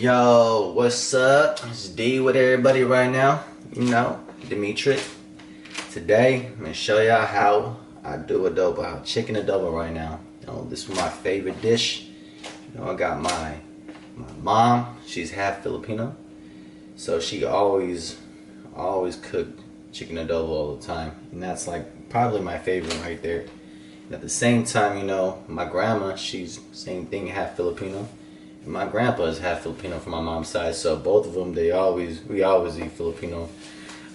Yo, what's up? It's D with everybody right now. You know, Dimitri. Today, I'm gonna show y'all how I do adobo, how chicken adobo right now. You know, this is my favorite dish. You know, I got my mom. She's half Filipino, so she always cook chicken adobo all the time, and that's like probably my favorite right there. And at the same time, you know, my grandma, she's same thing, half Filipino. My grandpa is half Filipino from my mom's side, so both of them, we always eat Filipino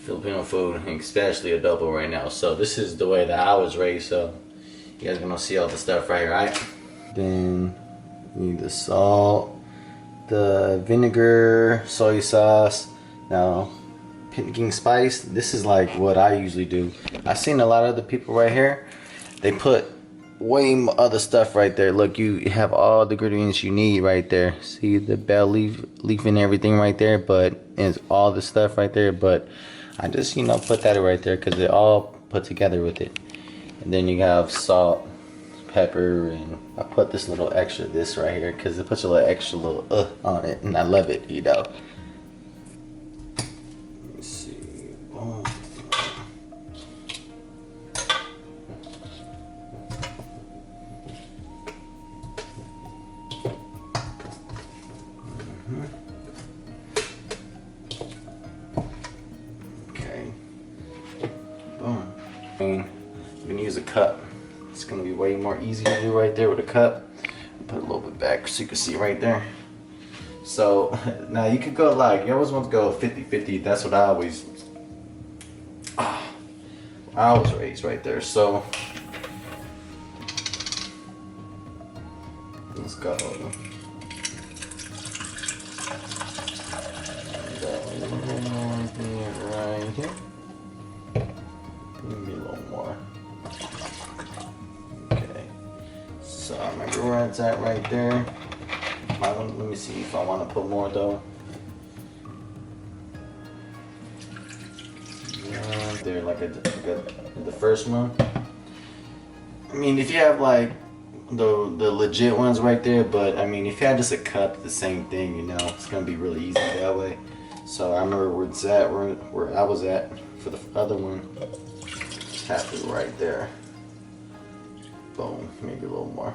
food, especially adobo right now. So this is the way that I was raised, so you guys are gonna see all the stuff right here, right? Then we need the salt, the vinegar, soy sauce. Now, picking spice, this is like what I usually do. I've seen a lot of other people right here, they put way other stuff right there. Look, you have all the ingredients you need right there. See the bell leaf and everything right there, but it's all the stuff right there. But I just, you know, put that right there because it all put together with it. And then you have salt, pepper, and I put this little extra this right here because it puts a little extra on it, and I love it, you know. Let me see. Boom. Okay. Boom. I'm gonna use a cup. It's gonna be way more easy to do right there with a cup. Put a little bit back so you can see right there. So now you could go like, you always want to go 50-50. That's what I always raised right there. So let's go. Right here. Maybe a little more. Okay. So I remember where it's at right there. Let me see if I want to put more though. There, like the first one. I mean, if you have like the legit ones right there, but I mean, if you have just a cup, the same thing, you know, it's gonna be really easy that way. So I remember where it's at, where I was at for the other one. Have it right there. Boom, maybe a little more.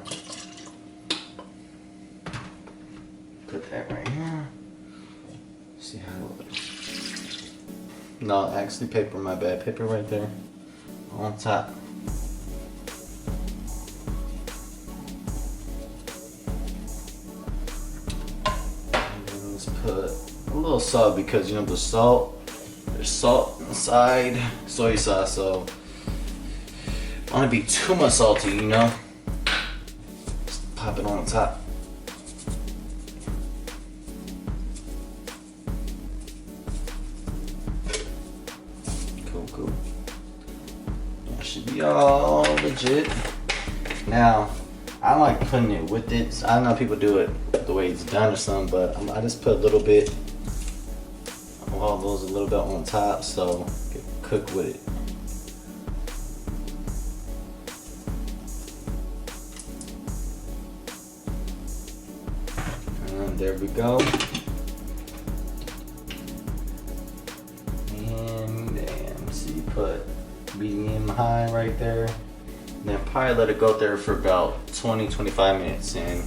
Put that right here. See how it looks. No, actually paper, my bad. Paper right there on top. And then let's put a little salt because, you know, there's salt inside soy sauce, so don't want to be too much salty, you know. Just pop it on the top. Cool. That should be all legit. Now, I like putting it with it. So I don't know if people do it the way it's done or something, but I just put a little bit of all those a little bit on top so you can cook with it. And there we go. And damn, so you put medium high right there. And then probably let it go there for about 20-25 minutes, and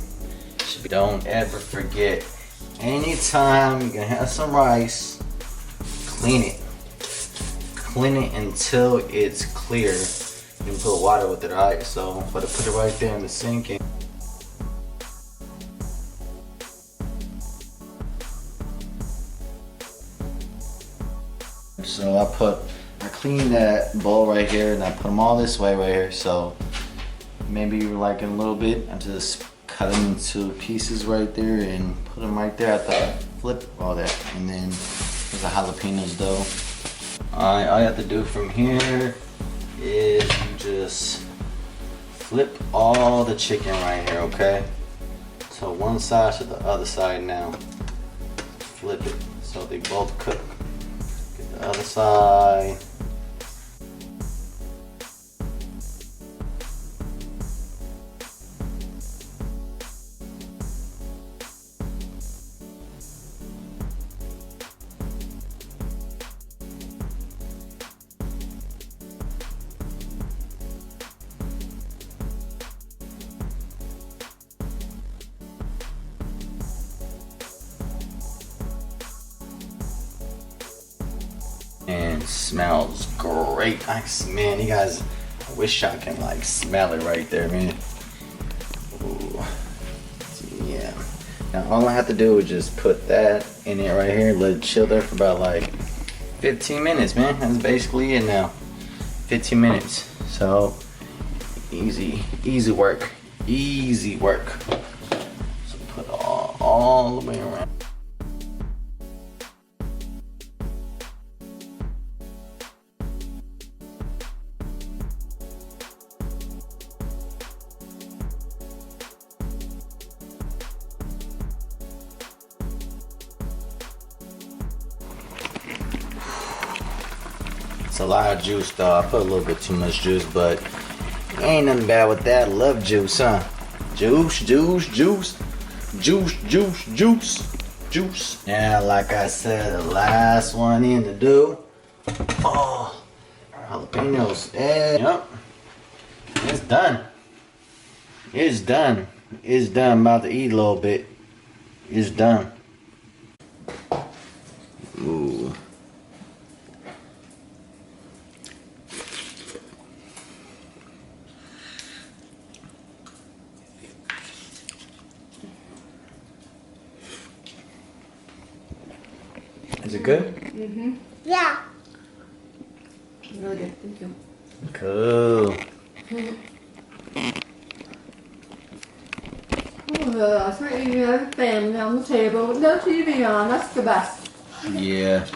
don't ever forget, anytime you're gonna have some rice, clean it until it's clear. You can put water with it, alright? So put it right there in the sink. So I cleaned that bowl right here, and I put them all this way right here. So maybe you like it a little bit, I just cut them into pieces right there and put them right there. I thought I'd flip all that, and then there's the jalapenos though. Alright, all you have to do from here is you just flip all the chicken right here, okay? So one side to the other side now. Flip it so they both cook. Get the other side. It smells great. Man, you guys, I wish I can like smell it right there, man. Ooh. Yeah. Now all I have to do is just put that in it right here, let it chill there for about like 15 minutes, man. That's basically it now. 15 minutes. So easy work. Easy work. So put all the way around. It's a lot of juice though. I put a little bit too much juice, but ain't nothing bad with that. Love juice, huh? Juice. Yeah, like I said, the last one in to do. Oh, jalapenos. Yep. It's done. It's done. It's done. I'm about to eat a little bit. It's done. Ooh. Is it good? Mm-hmm. Yeah. Really good, thank you. Cool. It's for eating with the family on the table with no TV on. That's the best. Yeah.